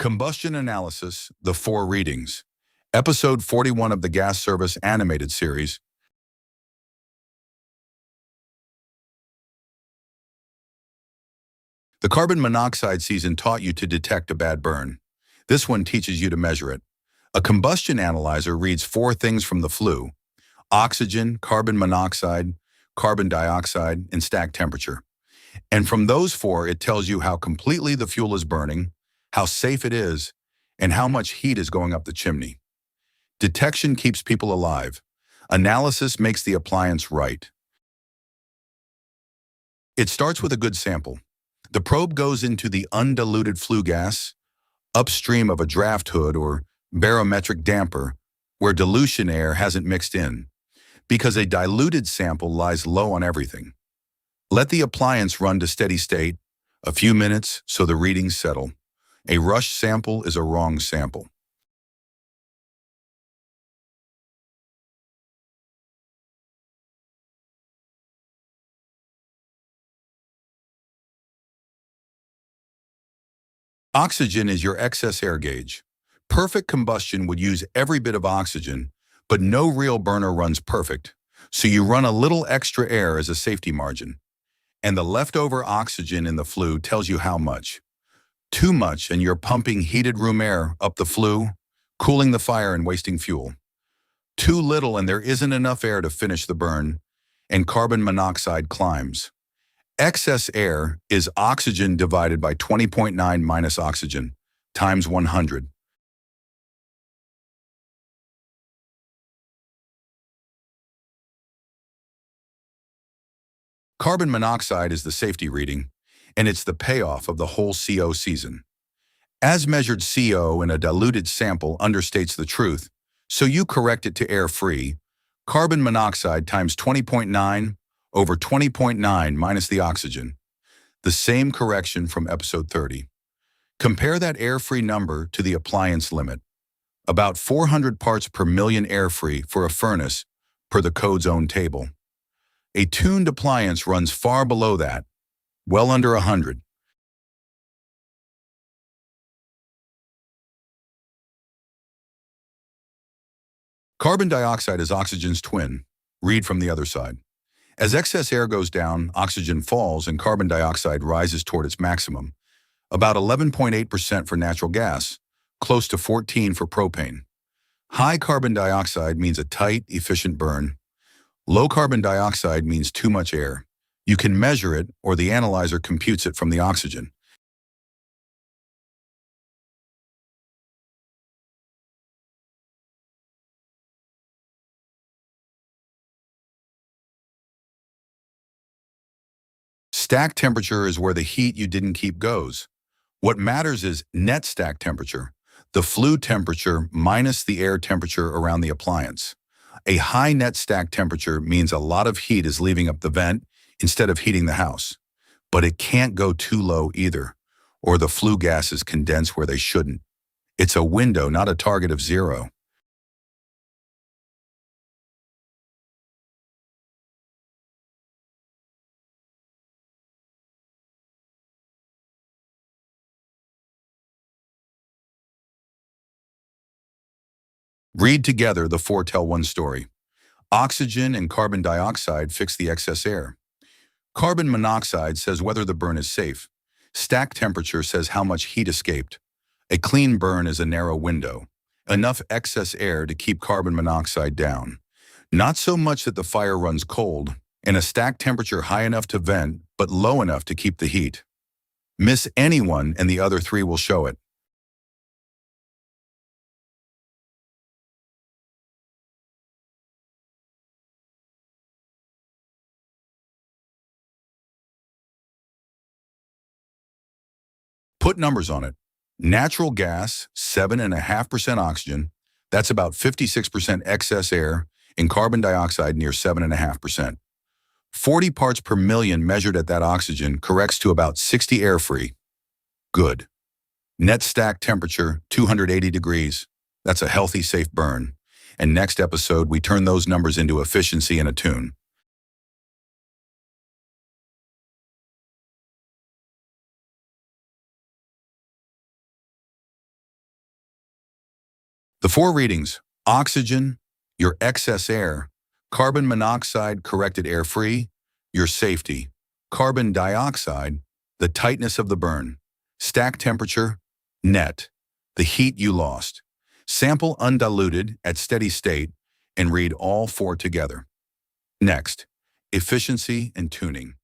Combustion Analysis, The Four Readings. Episode 41 of the Gas Service Animated Series. The carbon monoxide season taught you to detect a bad burn. This one teaches you to measure it. A combustion analyzer reads four things from the flue: oxygen, carbon monoxide, carbon dioxide, and stack temperature. And from those four, it tells you how completely the fuel is burning, how safe it is, and how much heat is going up the chimney. Detection keeps people alive. Analysis makes the appliance right. It starts with a good sample. The probe goes into the undiluted flue gas, upstream of a draft hood or barometric damper, where dilution air hasn't mixed in, because a diluted sample lies low on everything. Let the appliance run to steady state, a few minutes so the readings settle. A rush sample is a wrong sample. Oxygen is your excess air gauge. Perfect combustion would use every bit of oxygen, but no real burner runs perfect, so you run a little extra air as a safety margin. And the leftover oxygen in the flue tells you how much. Too much and you're pumping heated room air up the flue, cooling the fire and wasting fuel. Too little and there isn't enough air to finish the burn, and carbon monoxide climbs. Excess air is oxygen divided by 20.9 minus oxygen, times 100. Carbon monoxide is the safety reading, and it's the payoff of the whole CO season. As measured, CO in a diluted sample understates the truth, so you correct it to air-free. Carbon monoxide times 20.9 over 20.9 minus the oxygen. The same correction from episode 30. Compare that air-free number to the appliance limit. About 400 parts per million air-free for a furnace per the code's own table. A tuned appliance runs far below that, well under 100. Carbon dioxide is oxygen's twin. Read from the other side. As excess air goes down, oxygen falls and carbon dioxide rises toward its maximum. About 11.8% for natural gas, close to 14% for propane. High carbon dioxide means a tight, efficient burn. Low carbon dioxide means too much air. You can measure it, or the analyzer computes it from the oxygen. Stack temperature is where the heat you didn't keep goes. What matters is net stack temperature, the flue temperature minus the air temperature around the appliance. A high net stack temperature means a lot of heat is leaving up the vent instead of heating the house. But it can't go too low either, or the flue gases condense where they shouldn't. It's a window, not a target of zero. Read together the four tell one story. Oxygen and carbon dioxide fix the excess air. Carbon monoxide says whether the burn is safe. Stack temperature says how much heat escaped. A clean burn is a narrow window. Enough excess air to keep carbon monoxide down. Not so much that the fire runs cold, and a stack temperature high enough to vent, but low enough to keep the heat. Miss any one and the other three will show it. Put numbers on it. Natural gas, 7.5% oxygen, that's about 56% excess air, and carbon dioxide near 7.5%. 40 parts per million measured at that oxygen corrects to about 60 air-free. Good. Net stack temperature, 280 degrees. That's a healthy, safe burn. And next episode, we turn those numbers into efficiency and a tune. The four readings: oxygen, your excess air; carbon monoxide, corrected air free; your safety; carbon dioxide, the tightness of the burn; stack temperature, net, the heat you lost. Sample undiluted at steady state and read all four together. Next, efficiency and tuning.